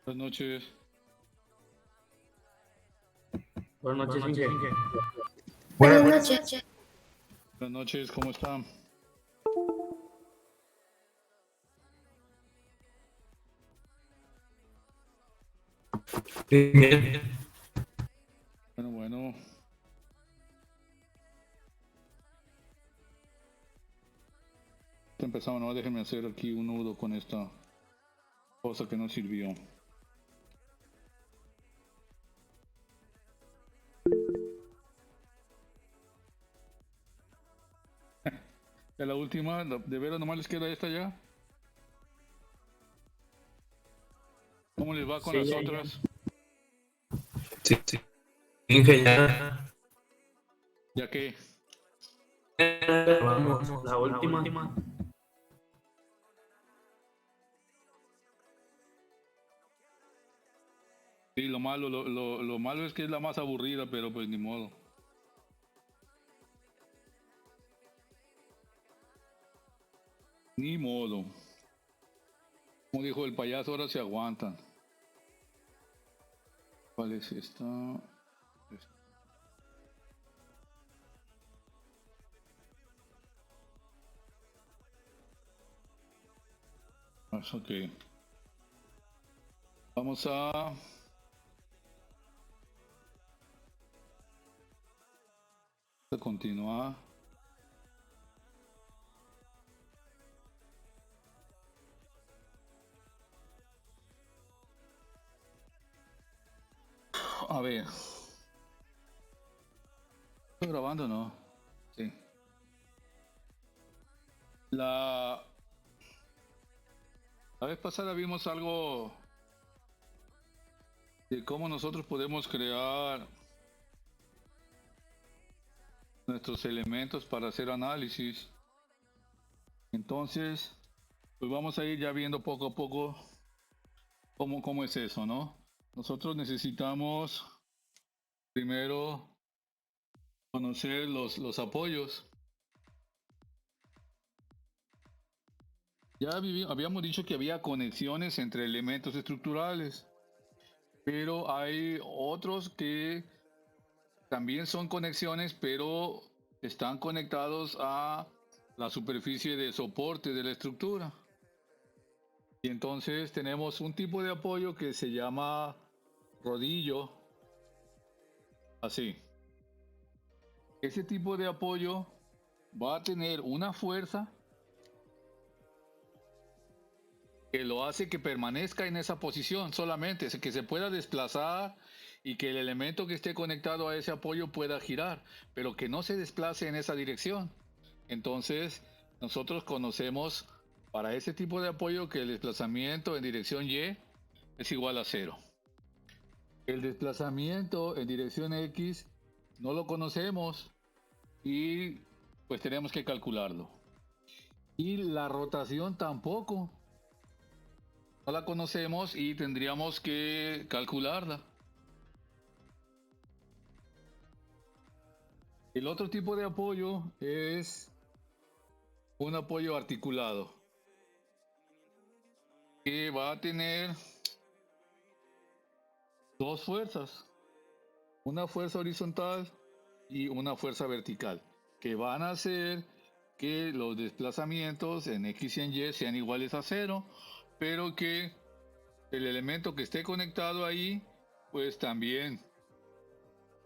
Buenas noches. Buenas noches, Inge. Buenas noches. Buenas noches, ¿cómo están? Bien. Bueno. Empezamos, no, déjenme hacer aquí un nudo con esta cosa que no sirvió. Ya la última, de veras nomás les queda esta ya. ¿Cómo les va con Sí, las ya. otras? Sí, sí. Inge, ya. ¿Ya qué? Vamos, la última. Sí, lo malo es que es la más aburrida, pero pues ni modo. Ni modo. Como dijo el payaso, ahora se aguantan. ¿Cuál es esta? Ok. Vamos a continuar. A ver. ¿Estoy grabando o no? Sí. La vez pasada vimos algo de cómo nosotros podemos crear nuestros elementos para hacer análisis. Entonces, pues vamos a ir ya viendo poco a poco cómo es eso, ¿no? Nosotros necesitamos primero conocer los apoyos. Ya habíamos dicho que había conexiones entre elementos estructurales, pero hay otros que también son conexiones, pero están conectados a la superficie de soporte de la estructura. Y entonces tenemos un tipo de apoyo que se llama rodillo, así. Ese tipo de apoyo va a tener una fuerza que lo hace que permanezca en esa posición solamente, que se pueda desplazar y que el elemento que esté conectado a ese apoyo pueda girar, pero que no se desplace en esa dirección. Entonces, nosotros conocemos para ese tipo de apoyo que el desplazamiento en dirección Y es igual a 0. El desplazamiento en dirección X no lo conocemos y pues tenemos que calcularlo. Y la rotación tampoco, no la conocemos y tendríamos que calcularla. El otro tipo de apoyo es un apoyo articulado, que va a tener dos fuerzas, una fuerza horizontal y una fuerza vertical, que van a hacer que los desplazamientos en X y en Y sean iguales a 0, pero que el elemento que esté conectado ahí, pues también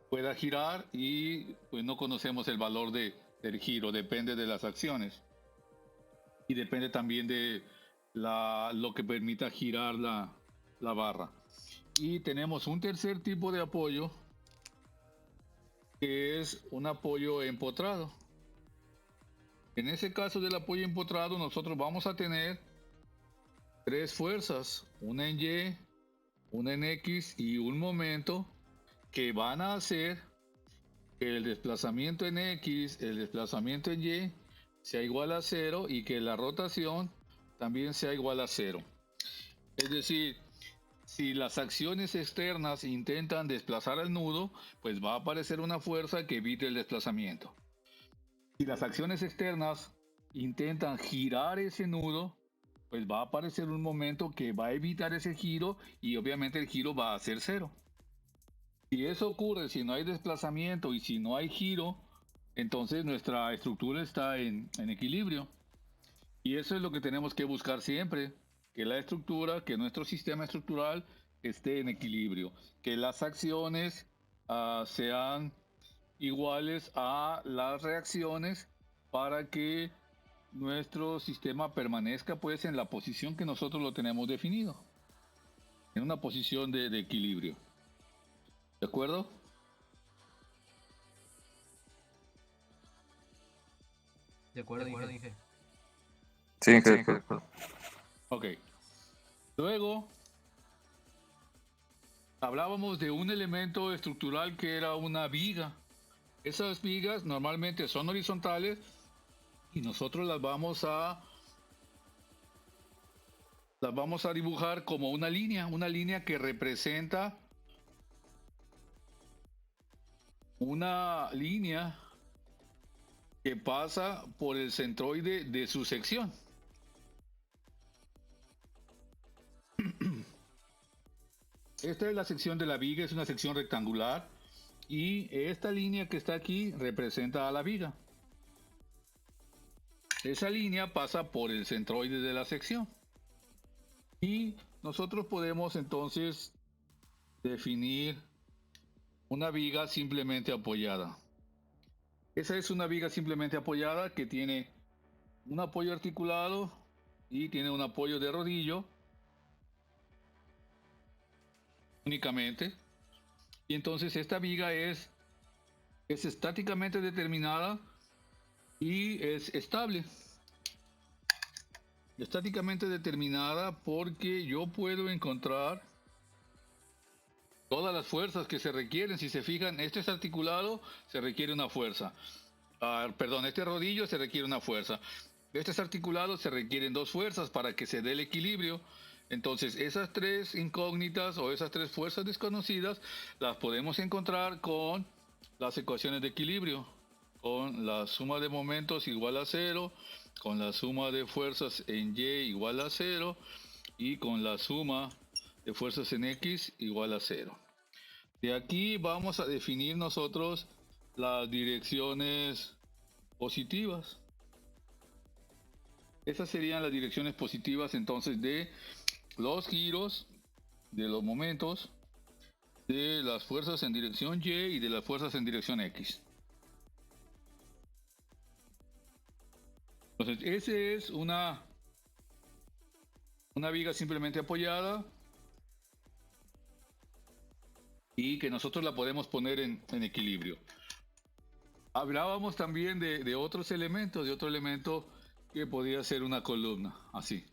pueda girar y pues no conocemos el valor del giro, depende de las acciones y depende también de lo que permita girar la barra. Y tenemos un tercer tipo de apoyo que es un apoyo empotrado. En ese caso del apoyo empotrado nosotros vamos a tener tres fuerzas, una en Y, una en X y un momento que van a hacer que el desplazamiento en X, el desplazamiento en Y sea igual a 0 y que la rotación también sea igual a 0. Es decir, si las acciones externas intentan desplazar al nudo, pues va a aparecer una fuerza que evite el desplazamiento. Si las acciones externas intentan girar ese nudo, pues va a aparecer un momento que va a evitar ese giro y obviamente el giro va a ser cero. Si eso ocurre, si no hay desplazamiento y si no hay giro, entonces nuestra estructura está en equilibrio. Y eso es lo que tenemos que buscar siempre, que la estructura, que nuestro sistema estructural esté en equilibrio, que las acciones sean iguales a las reacciones para que nuestro sistema permanezca pues en la posición que nosotros lo tenemos definido, en una posición de equilibrio. ¿De acuerdo? De acuerdo, Inge. Sí, Inge, de acuerdo. Ok. Luego, hablábamos de un elemento estructural que era una viga. Esas vigas normalmente son horizontales y nosotros las vamos a dibujar como una línea que representa una línea que pasa por el centroide de su sección. Esta es la sección de la viga, es una sección rectangular y esta línea que está aquí representa a la viga. Esa línea pasa por el centroide de la sección y nosotros podemos entonces definir una viga simplemente apoyada. Esa es una viga simplemente apoyada que tiene un apoyo articulado y tiene un apoyo de rodillo únicamente. Y entonces esta viga es estáticamente determinada y es estable. Estáticamente determinada porque yo puedo encontrar todas las fuerzas que se requieren. Si se fijan, este es articulado, se requiere una fuerza. Este rodillo se requiere una fuerza. Este es articulado, se requieren dos fuerzas para que se dé el equilibrio. Entonces, esas tres incógnitas o esas tres fuerzas desconocidas las podemos encontrar con las ecuaciones de equilibrio, con la suma de momentos igual a 0, con la suma de fuerzas en Y igual a 0 y con la suma de fuerzas en X igual a 0. De aquí vamos a definir nosotros las direcciones positivas. Esas serían las direcciones positivas entonces de los giros, de los momentos, de las fuerzas en dirección Y y de las fuerzas en dirección X. Entonces, ese es una viga simplemente apoyada y que nosotros la podemos poner en equilibrio. Hablábamos también de otros elementos, de otro elemento que podría ser una columna, así.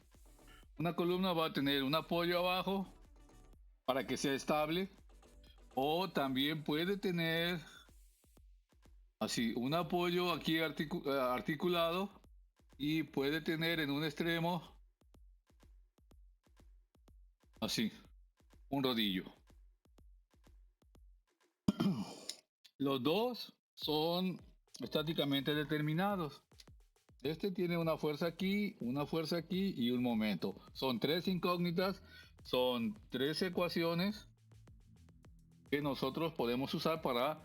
Una columna va a tener un apoyo abajo para que sea estable, o también puede tener así un apoyo aquí articulado y puede tener en un extremo así un rodillo. Los dos son estáticamente determinados. Este tiene una fuerza aquí y un momento. Son tres incógnitas, son tres ecuaciones que nosotros podemos usar para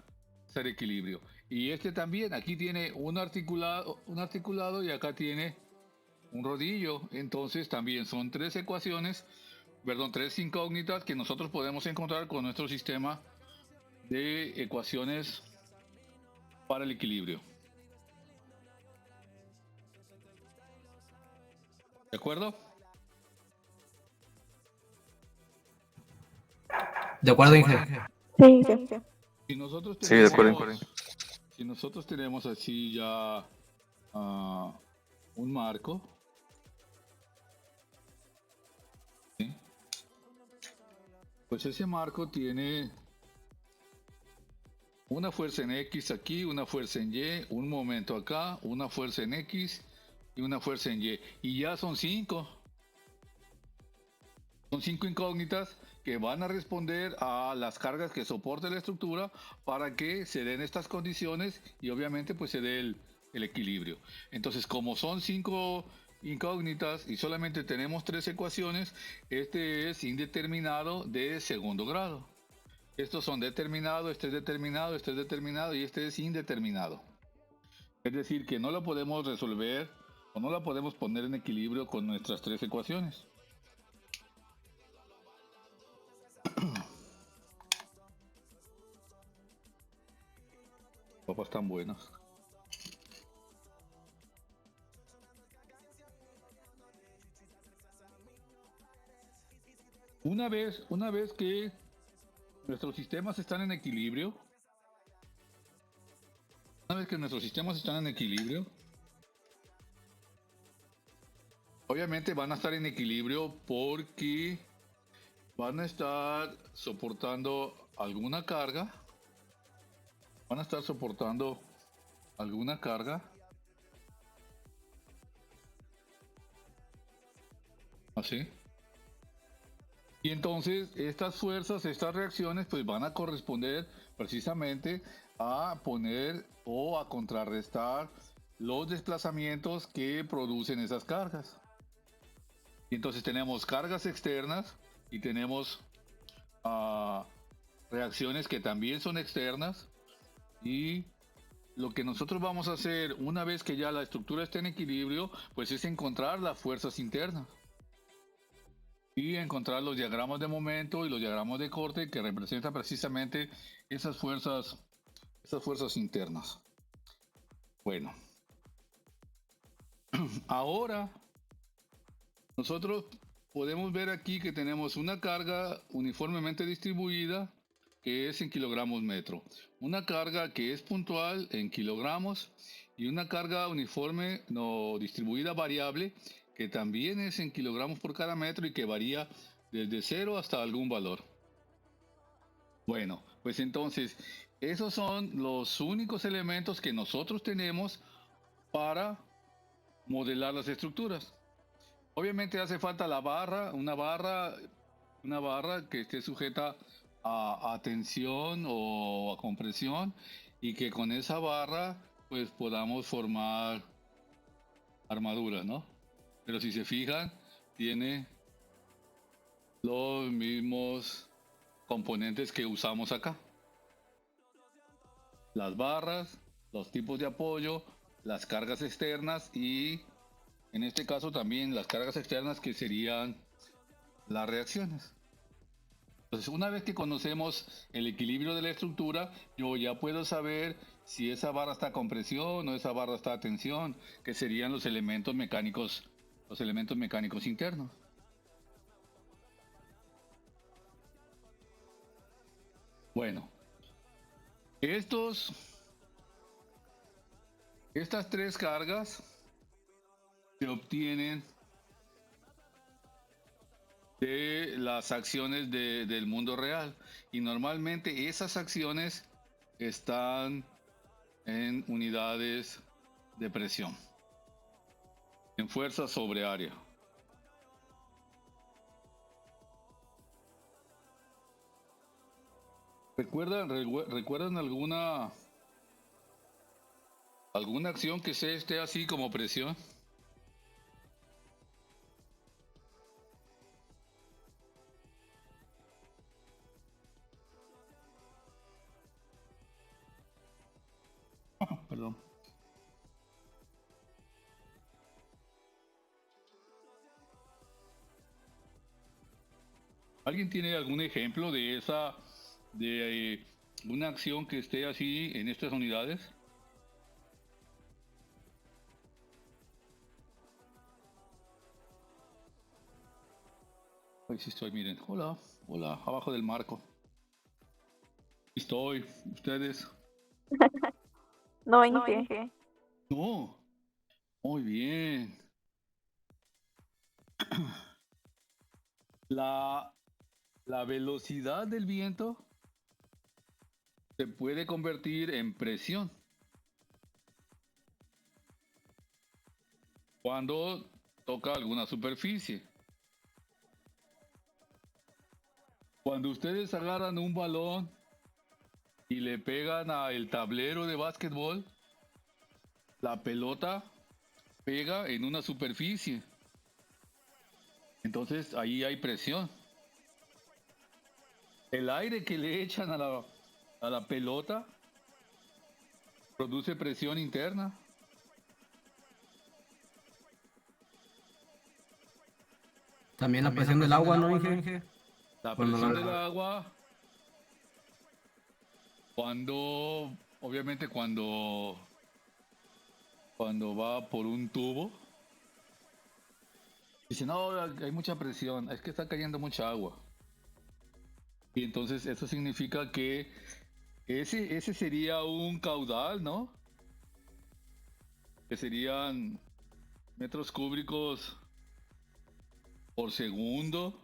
hacer equilibrio. Y este también, aquí tiene un articulado y acá tiene un rodillo. Entonces también son tres ecuaciones, tres incógnitas que nosotros podemos encontrar con nuestro sistema de ecuaciones para el equilibrio. ¿De acuerdo? De acuerdo, Inge. Sí, Si nosotros Sí, de acuerdo. si nosotros tenemos así ya un marco, ¿sí? Pues ese marco tiene una fuerza en X aquí, una fuerza en Y, un momento acá, una fuerza en X y una fuerza en Y. Y ya son cinco. Son cinco incógnitas que van a responder a las cargas que soporta la estructura para que se den estas condiciones y obviamente pues se dé el equilibrio. Entonces, como son 5 incógnitas y solamente tenemos 3 ecuaciones, este es indeterminado de segundo grado. Estos son determinados, este es determinado, este es determinado y este es indeterminado. Es decir, que no la podemos resolver o no la podemos poner en equilibrio con nuestras 3 ecuaciones. Papas están buenas. Una vez que nuestros sistemas están en equilibrio, obviamente van a estar en equilibrio porque van a estar soportando alguna carga. Así. Y entonces estas fuerzas, estas reacciones, pues van a corresponder precisamente a poner o a contrarrestar los desplazamientos que producen esas cargas. Y entonces tenemos cargas externas y tenemos reacciones que también son externas. Y lo que nosotros vamos a hacer una vez que ya la estructura esté en equilibrio, pues es encontrar las fuerzas internas. Y encontrar los diagramas de momento y los diagramas de corte que representan precisamente esas fuerzas internas. Bueno, ahora nosotros podemos ver aquí que tenemos una carga uniformemente distribuida que es en kilogramos metro, una carga que es puntual en kilogramos y una carga uniforme no distribuida variable que también es en kilogramos por cada metro y que varía desde 0 hasta algún valor. Bueno, pues entonces esos son los únicos elementos que nosotros tenemos para modelar las estructuras. Obviamente hace falta la barra, una barra que esté sujeta a tensión o a compresión y que con esa barra pues podamos formar armaduras, ¿no? Pero si se fijan, tiene los mismos componentes que usamos acá. Las barras, los tipos de apoyo, las cargas externas y en este caso también las cargas externas que serían las reacciones. Entonces, una vez que conocemos el equilibrio de la estructura, yo ya puedo saber si esa barra está a compresión o esa barra está a tensión, que serían los elementos mecánicos internos. Bueno, estas 3 cargas se obtienen de las acciones del mundo real y normalmente esas acciones están en unidades de presión, en fuerza sobre área. ¿Recuerdan alguna acción que esté así como presión? Perdón. ¿Alguien tiene algún ejemplo de una acción que esté así en estas unidades? Ahí sí estoy, miren. Hola, abajo del marco. Estoy, ustedes. No, Inge. No, muy bien. La velocidad del viento se puede convertir en presión cuando toca alguna superficie. Cuando ustedes agarran un balón y le pegan al tablero de básquetbol, la pelota pega en una superficie. Entonces ahí hay presión. El aire que le echan a la pelota produce presión interna. También la presión del agua, ¿no, Inge? La Cuando presión la- del agua, cuando, obviamente cuando va por un tubo, dice, no, hay mucha presión, es que está cayendo mucha agua. Y entonces eso significa que ese sería un caudal, ¿no? Que serían metros cúbicos por segundo.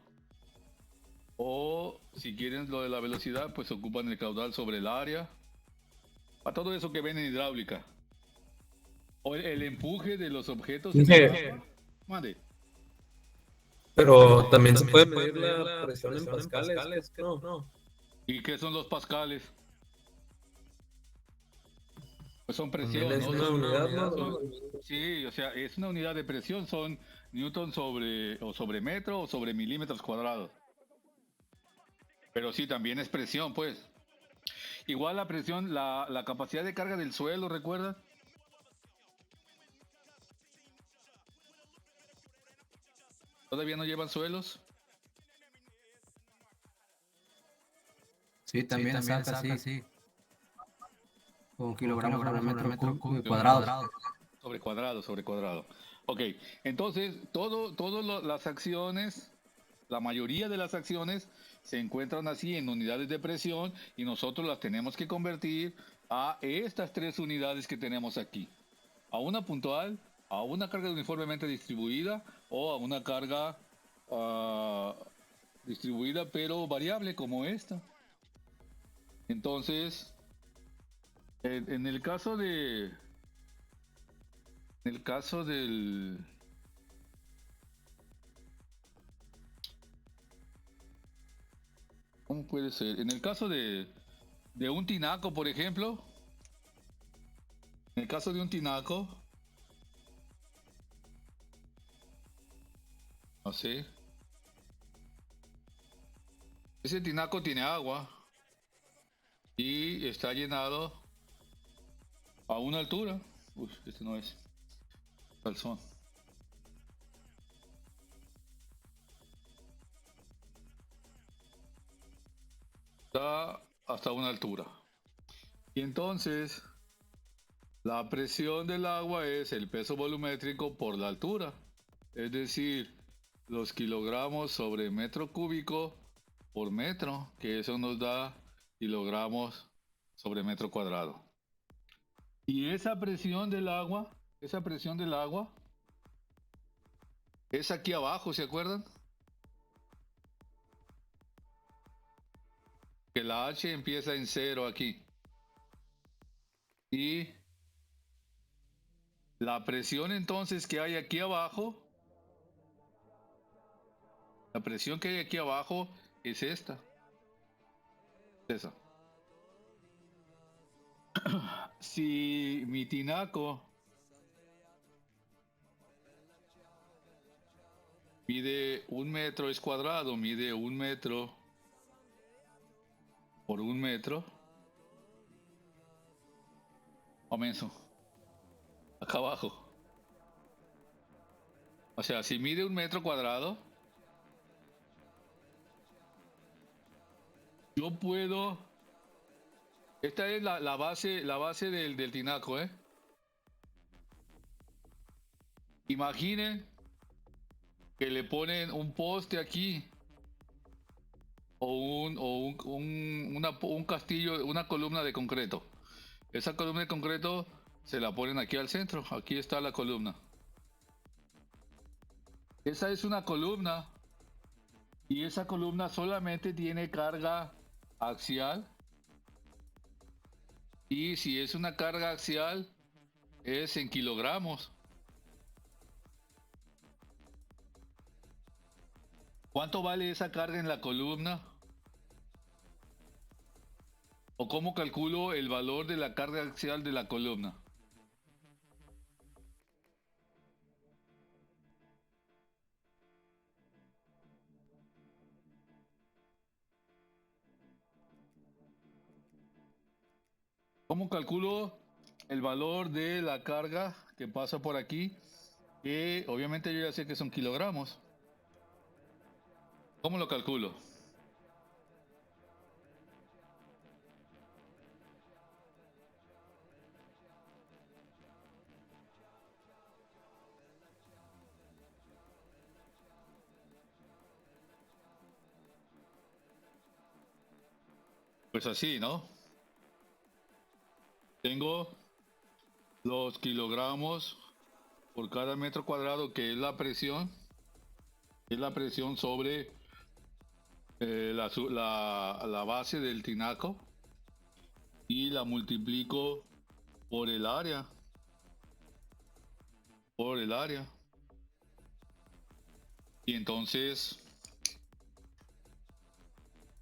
O si quieren lo de la velocidad, pues ocupan el caudal sobre el área. Para todo eso que ven en hidráulica. O el empuje de los objetos en el Inge, agua. Mande. pero también se puede medir la presión en pascales, ¿no? ¿Y qué son los pascales? Pues son También presión, es ¿no? una unidad, ¿no? Sí, o sea, es una unidad de presión, son newton sobre metro o sobre milímetros cuadrados. Pero sí, también es presión, pues. Igual la presión, la capacidad de carga del suelo, ¿recuerdas? ¿Todavía no llevan suelos? Sí, también saca, sí. Con kilogramos por metro cuadrado. Sobre cuadrado. Ok, entonces las acciones, la mayoría de las acciones se encuentran así en unidades de presión y nosotros las tenemos que convertir a estas tres unidades que tenemos aquí. A una puntual, a una carga uniformemente distribuida o a una carga distribuida pero variable como esta. Entonces, en el caso de... En el caso del... ¿Cómo puede ser? En el caso de un tinaco, por ejemplo. En el caso de un tinaco. No sé. Ese tinaco tiene agua. Y está llenado a una altura. Uy, este no es. Calzón. Está hasta una altura. Y entonces, la presión del agua es el peso volumétrico por la altura. Es decir, los kilogramos sobre metro cúbico por metro, que eso nos da kilogramos sobre metro cuadrado. Y esa presión del agua es aquí abajo, ¿se acuerdan? Que la H empieza en 0 aquí. Y la presión entonces que hay aquí abajo, la presión que hay aquí abajo es esta. Esa. Si mi tinaco mide 1 metro es cuadrado, mide 1 metro por 1 metro. Comienzo. Acá abajo. O sea, si mide 1 metro cuadrado, yo puedo... Esta es la base del tinaco, ¿eh? Imaginen que le ponen un poste aquí o un castillo, una columna de concreto. Esa columna de concreto se la ponen aquí al centro. Aquí está la columna. Esa es una columna y esa columna solamente tiene carga axial. Y si es una carga axial es en kilogramos. ¿Cuánto vale esa carga en la columna? ¿O cómo calculo el valor de la carga axial de la columna? ¿Cómo calculo el valor de la carga que pasa por aquí? Que obviamente yo ya sé que son kilogramos. ¿Cómo lo calculo? Pues así, ¿no? Tengo los kilogramos por cada metro cuadrado, que es la presión sobre la base del tinaco, y la multiplico por el área, y entonces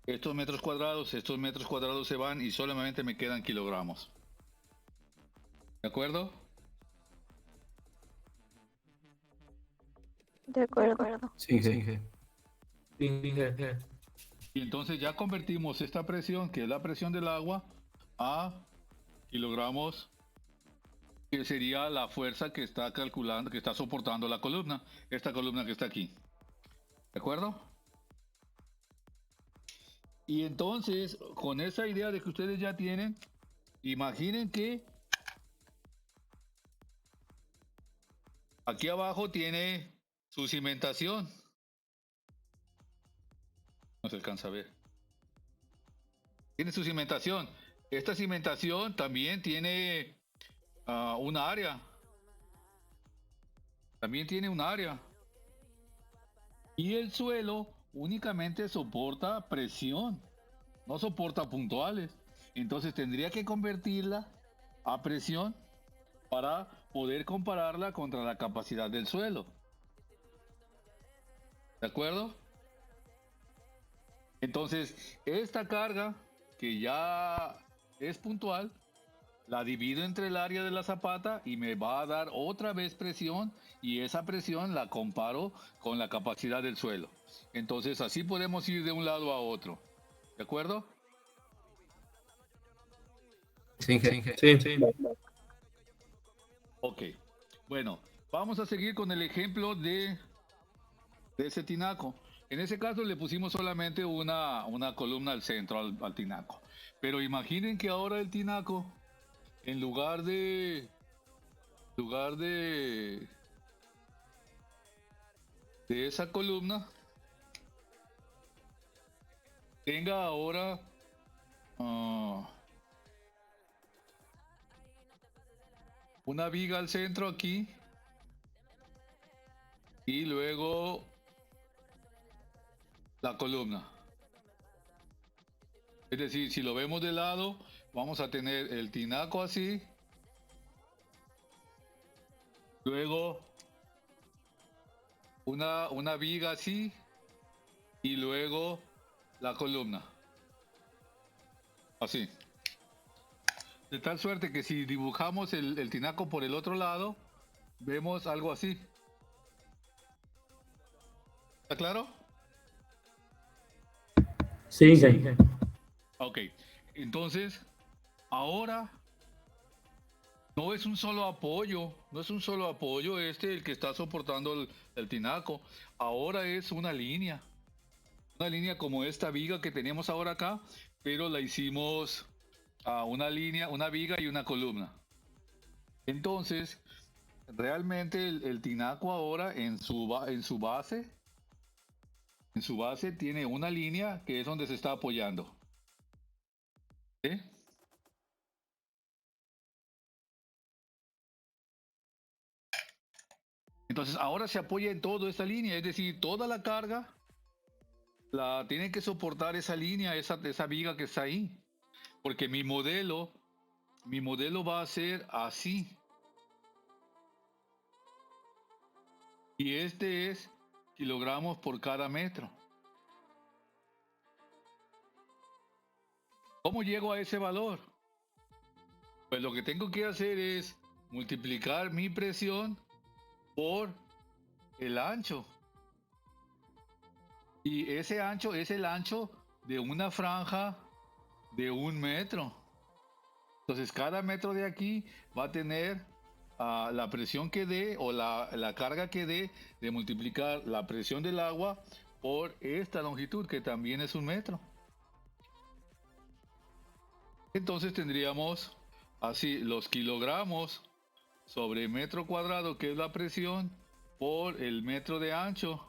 estos metros cuadrados se van y solamente me quedan kilogramos. ¿De acuerdo? De acuerdo. Sí, Inge. Sí, Inge. Y entonces ya convertimos esta presión, que es la presión del agua, a kilogramos, que sería la fuerza que está calculando, que está soportando la columna, esta columna que está aquí. ¿De acuerdo? Y entonces, con esa idea de que ustedes ya tienen, imaginen que aquí abajo tiene su cimentación. No se alcanza a ver. Tiene su cimentación. Esta cimentación también tiene un área. También tiene un área. Y el suelo únicamente soporta presión, no soporta puntuales. Entonces tendría que convertirla a presión para poder compararla contra la capacidad del suelo. ¿De acuerdo? Entonces, esta carga, que ya es puntual, la divido entre el área de la zapata y me va a dar otra vez presión, y esa presión la comparo con la capacidad del suelo. Entonces, así podemos ir de un lado a otro. ¿De acuerdo? Sí, Inge. Sí. Ok. Bueno, vamos a seguir con el ejemplo de ese tinaco. En ese caso le pusimos solamente una columna al centro, al tinaco. Pero imaginen que ahora el tinaco, en lugar de esa columna, tenga ahora una viga al centro aquí, y luego la columna. Es decir, si lo vemos de lado, vamos a tener el tinaco así, luego una viga así, y luego la columna así. De tal suerte que si dibujamos el tinaco por el otro lado, vemos algo así. ¿Está claro? Sí, Inge. Ok. Entonces, ahora no es un solo apoyo, el que está soportando el tinaco. Ahora es una línea como esta viga que tenemos ahora acá, pero la hicimos a una línea, una viga y una columna. Entonces, realmente el tinaco ahora en su base tiene una línea que es donde se está apoyando. ¿Sí? Entonces ahora se apoya en toda esta línea, es decir, toda la carga la tiene que soportar esa línea, esa viga que está ahí, porque mi modelo va a ser así, y este es kilogramos por cada metro. ¿Cómo llego a ese valor? Pues lo que tengo que hacer es multiplicar mi presión por el ancho, y ese ancho es el ancho de una franja de 1 metro. Entonces cada metro de aquí va a tener la presión que dé o la carga que dé de multiplicar la presión del agua por esta longitud que también es 1 metro. Entonces tendríamos así los kilogramos sobre metro cuadrado, que es la presión, por el metro de ancho.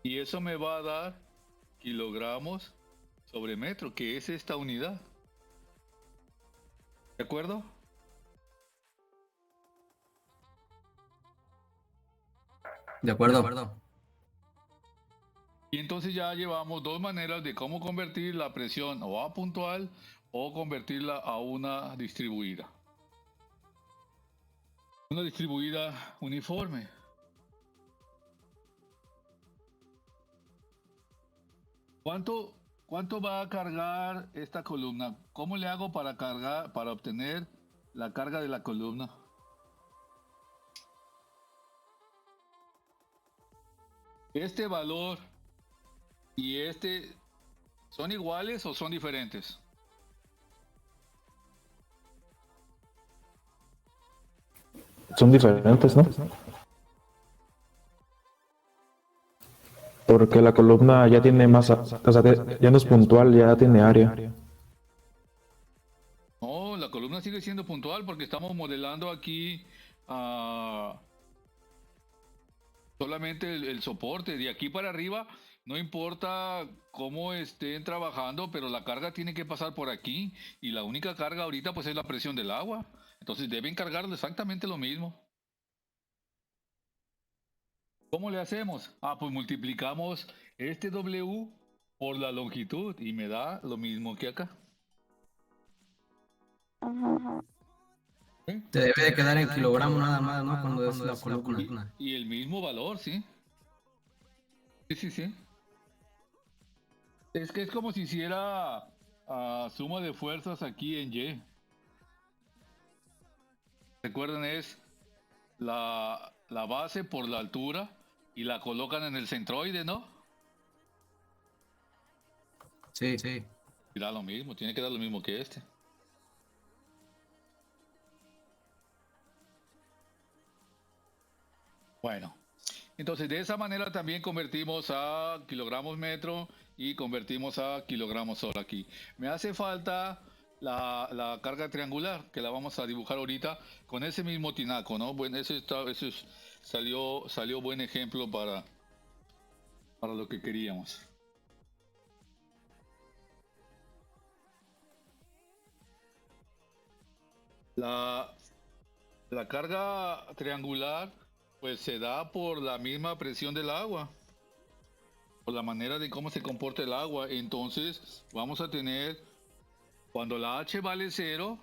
Y eso me va a dar kilogramos sobre metro, que es esta unidad. ¿De acuerdo? De acuerdo. Y entonces ya llevamos dos maneras de cómo convertir la presión o a puntual o convertirla a una distribuida. Una distribuida uniforme. ¿Cuánto va a cargar esta columna? ¿Cómo le hago para obtener la carga de la columna? Este valor y este, ¿son iguales o son diferentes? Son diferentes, ¿no? Porque la columna ya tiene masa, o sea, ya no es puntual, ya tiene área. No, la columna sigue siendo puntual porque estamos modelando aquí solamente el soporte. De aquí para arriba, no importa cómo estén trabajando, pero la carga tiene que pasar por aquí. Y la única carga ahorita pues es la presión del agua. Entonces deben cargar exactamente lo mismo. ¿Cómo le hacemos? Pues multiplicamos este W por la longitud y me da lo mismo que acá. Ajá. ¿Sí? Se debe de quedar en kilogramos nada más, ¿no? Cuando es la columna. Y el mismo valor, ¿sí? Sí. Es que es como si hiciera suma de fuerzas aquí en Y. Recuerden, es la base por la altura y la colocan en el centroide, ¿no? Sí. Y da lo mismo, tiene que dar lo mismo que este. Bueno, entonces de esa manera también convertimos a kilogramos metro y convertimos a kilogramos hora aquí. Me hace falta la carga triangular, que la vamos a dibujar ahorita con ese mismo tinaco, ¿no? Bueno, salió buen ejemplo para lo que queríamos. La carga triangular pues se da por la misma presión del agua, por la manera de cómo se comporta el agua. Entonces vamos a tener, cuando la H vale 0,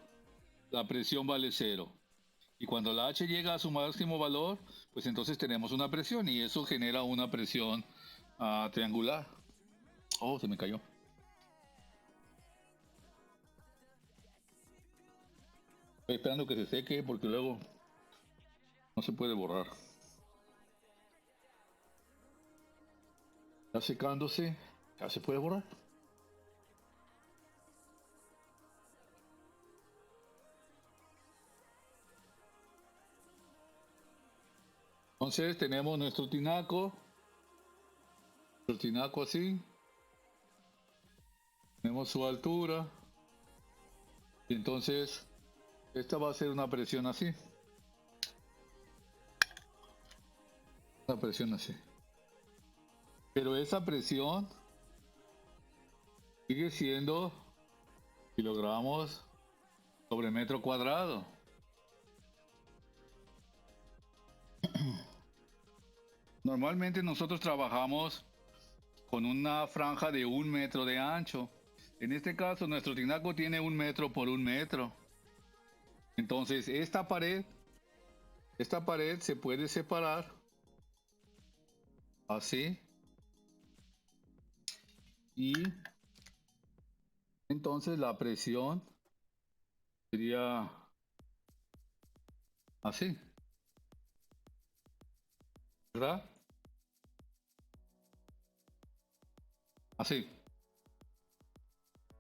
la presión vale 0. Y cuando la H llega a su máximo valor, pues entonces tenemos una presión y eso genera una presión triangular. Oh, se me cayó. Estoy esperando que se seque porque luego no se puede borrar. Ya secándose, ya se puede borrar. Entonces tenemos nuestro tinaco así, tenemos su altura, y entonces esta va a ser una presión así, pero esa presión sigue siendo kilogramos sobre metro cuadrado. Normalmente nosotros trabajamos con una franja de 1 metro de ancho. En este caso nuestro tinaco tiene 1 metro por 1 metro. Entonces esta pared se puede separar así, y entonces la presión sería así, ¿verdad? Así.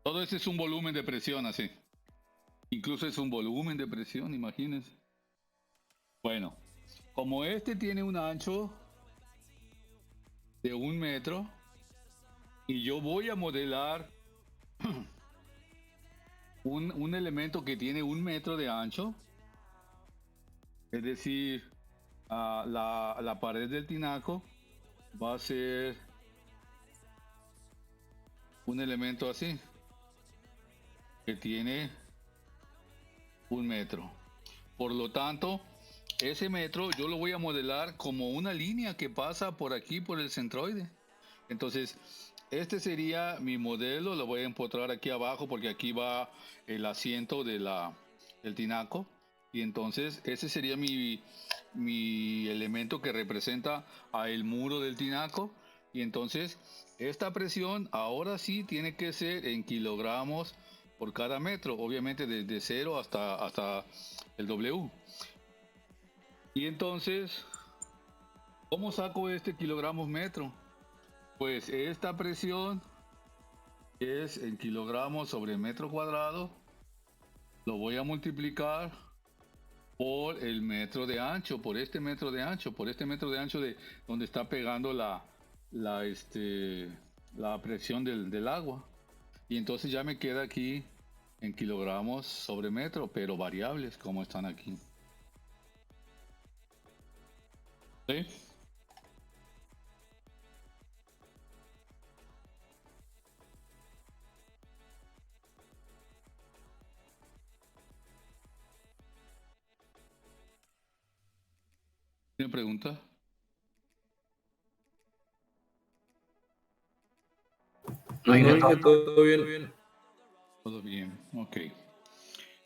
Todo ese es un volumen de presión así. Incluso es un volumen de presión, imagínense. Bueno, como este tiene un ancho de 1 metro y yo voy a modelar un elemento que tiene 1 metro de ancho, es decir, la pared del tinaco va a ser un elemento así, que tiene 1 metro. Por lo tanto, ese metro yo lo voy a modelar como una línea que pasa por aquí, por el centroide. Entonces, este sería mi modelo, lo voy a empotrar aquí abajo porque aquí va el asiento del tinaco. Y entonces ese sería mi elemento que representa a el muro del tinaco. Y entonces esta presión ahora sí tiene que ser en kilogramos por cada metro, obviamente desde 0 hasta el W. Y entonces, ¿cómo saco este kilogramos metro? Pues esta presión es en kilogramos sobre metro cuadrado. Lo voy a multiplicar por el metro de ancho, por este metro de ancho, de donde está pegando la presión del agua. Y entonces ya me queda aquí en kilogramos sobre metro, pero variables como están aquí. ¿Sí? ¿Tiene pregunta? No, Inge, Todo bien. Todo bien, ok.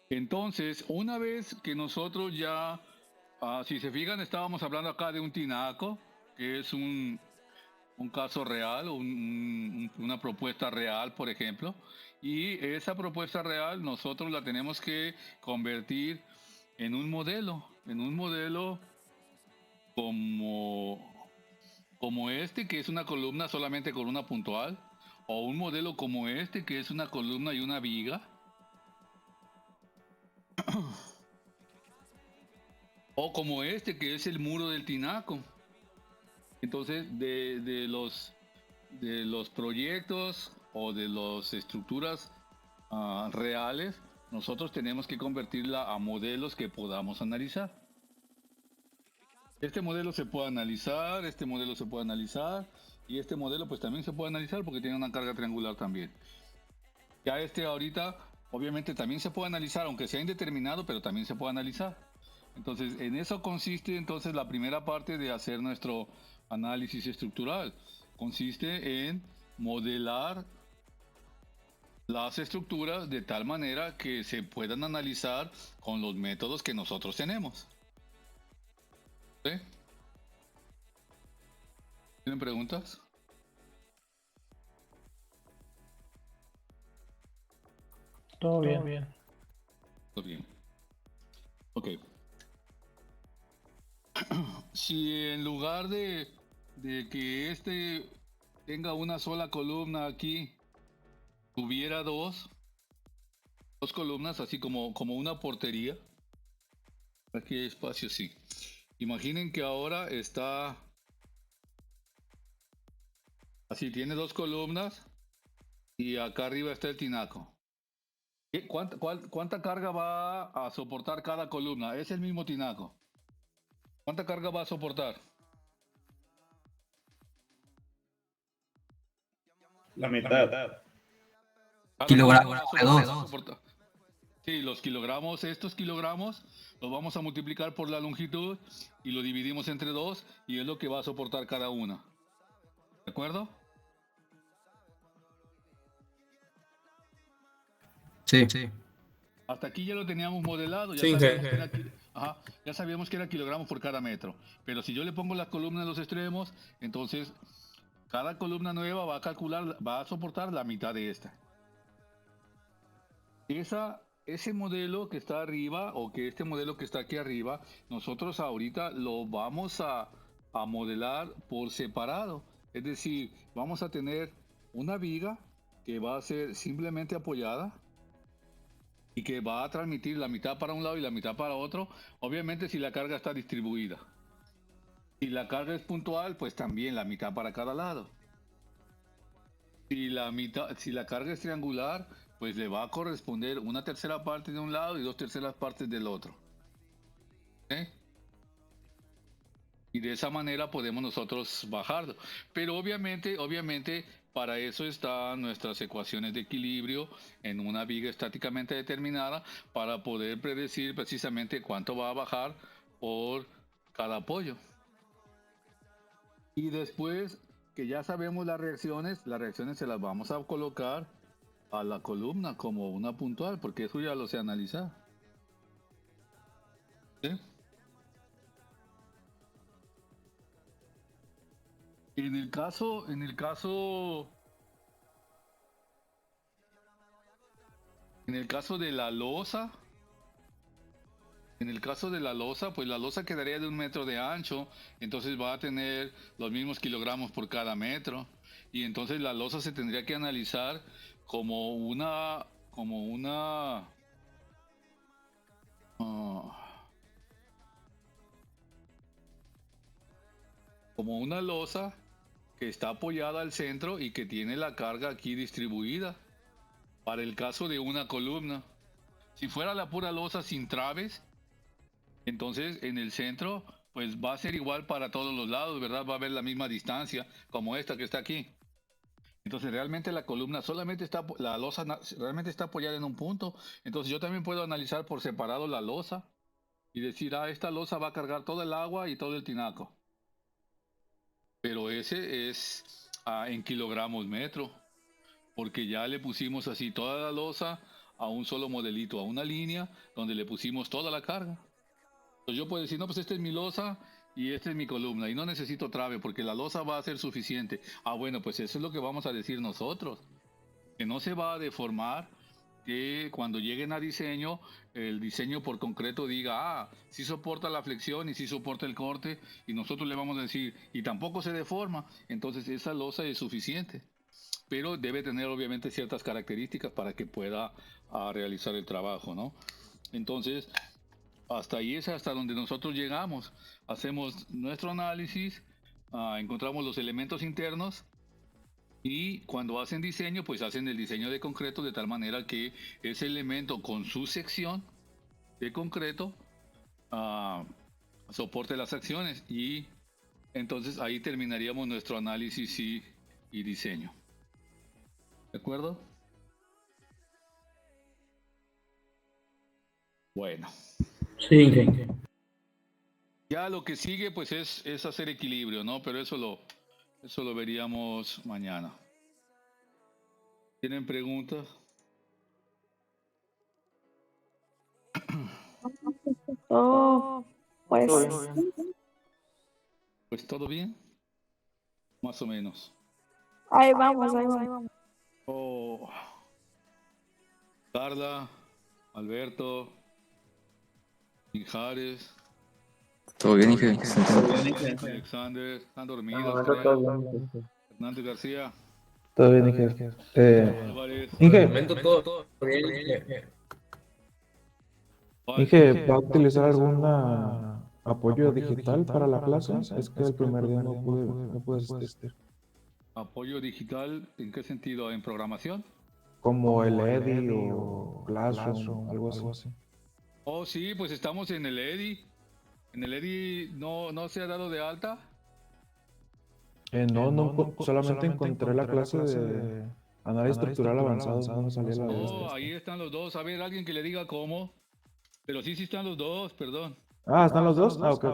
Entonces, una vez que nosotros ya, si se fijan, estábamos hablando acá de un tinaco, que es un caso real, una propuesta real, por ejemplo, y esa propuesta real nosotros la tenemos que convertir en un modelo como este, que es una columna solamente con una puntual, o un modelo como este, que es una columna y una viga, o como este, que es el muro del tinaco. Entonces, de los proyectos o de las estructuras reales, nosotros tenemos que convertirla a modelos que podamos analizar. Este modelo se puede analizar, este modelo se puede analizar, y este modelo pues también se puede analizar porque tiene una carga triangular también. Ya este ahorita, obviamente también se puede analizar, aunque sea indeterminado, pero también se puede analizar. Entonces, en eso consiste entonces la primera parte de hacer nuestro análisis estructural. Consiste en modelar las estructuras de tal manera que se puedan analizar con los métodos que nosotros tenemos. ¿Sí? ¿Tienen preguntas? Todo bien. Todo bien. Ok. Si en lugar de que este tenga una sola columna aquí, tuviera dos columnas, así como una portería, aquí hay espacio, sí. Imaginen que ahora está así, tiene dos columnas y acá arriba está el tinaco. ¿Cuánta carga va a soportar cada columna? Es el mismo tinaco. ¿Cuánta carga va a soportar? La mitad. Kilogramos Va a de soportar- dos. soportar. Sí, los kilogramos, estos kilogramos los vamos a multiplicar por la longitud y lo dividimos entre dos y es lo que va a soportar cada una. ¿De acuerdo? Sí. Hasta aquí ya lo teníamos modelado, Sí, ya sabíamos que era kilogramos por cada metro. Pero si yo le pongo las columnas en los extremos, entonces cada columna nueva va a soportar la mitad de esta. Ese modelo que está arriba, o que este modelo que está aquí arriba, nosotros ahorita lo vamos a modelar por separado. Es decir, vamos a tener una viga que va a ser simplemente apoyada y que va a transmitir la mitad para un lado y la mitad para otro, obviamente si la carga está distribuida. Si la carga es puntual, pues también la mitad para cada lado. Si la carga es triangular, pues le va a corresponder una tercera parte de un lado y 2/3 partes del otro. ¿Eh? Y de esa manera podemos nosotros bajarlo. Pero obviamente, para eso están nuestras ecuaciones de equilibrio en una viga estáticamente determinada para poder predecir precisamente cuánto va a bajar por cada apoyo. Y después que ya sabemos las reacciones se las vamos a colocar a la columna como una puntual, porque eso ya lo sé analizar. ¿Sí? En el caso de la losa, pues la losa quedaría de 1 metro de ancho, entonces va a tener los mismos kilogramos por cada metro, y entonces la losa se tendría que analizar como una losa que está apoyada al centro y que tiene la carga aquí distribuida. Para el caso de una columna, si fuera la pura losa sin traves, entonces en el centro pues va a ser igual para todos los lados, ¿verdad? Va a haber la misma distancia como esta que está aquí. Entonces realmente la columna la losa realmente está apoyada en un punto. Entonces yo también puedo analizar por separado la losa y decir, esta losa va a cargar todo el agua y todo el tinaco. Pero ese es en kilogramos metro, porque ya le pusimos así toda la losa a un solo modelito, a una línea donde le pusimos toda la carga. Entonces yo puedo decir, no, pues esta es mi losa y esta es mi columna y no necesito trave porque la losa va a ser suficiente. Bueno, pues eso es lo que vamos a decir nosotros, que no se va a deformar, que cuando lleguen a diseño, el diseño por concreto diga, sí soporta la flexión y sí soporta el corte, y nosotros le vamos a decir, y tampoco se deforma, entonces esa losa es suficiente. Pero debe tener obviamente ciertas características para que pueda realizar el trabajo, ¿no? Entonces, hasta ahí es hasta donde nosotros llegamos. Hacemos nuestro análisis, encontramos los elementos internos, y cuando hacen diseño, pues hacen el diseño de concreto de tal manera que ese elemento con su sección de concreto soporte las acciones, y entonces ahí terminaríamos nuestro análisis y diseño. ¿De acuerdo? Bueno. Sí. Ya lo que sigue pues es hacer equilibrio, ¿no? Pero eso lo veríamos mañana. ¿Tienen preguntas? Pues, Todo bien. Pues todo bien, más o menos. ahí vamos. Carla, Alberto, Mijares, Todo bien, Inge. Alexander, están Ah, dormidos, está creo. todo bien. Hernández García, Todo bien, Inge. Álvarez. Por el Inge, momento todo bien. Inge, ¿va a utilizar algún apoyo digital para la clase? Es que el primer día no pude asistir. Apoyo digital, ¿en qué sentido? ¿En programación? Como el EDI o Classroom, algo así. Oh, sí, pues estamos en el EDI. ¿En el EDI no se ha dado de alta? No, solamente encontré la clase de análisis estructural avanzado, no me salía la de Ahí están los dos. A ver, alguien que le diga cómo. Pero sí están los dos, perdón. ¿están los dos? Ok.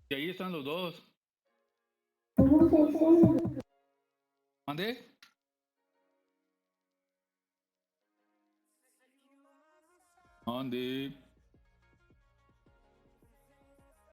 Y ahí están los dos. ¿Mande? ¿Dónde?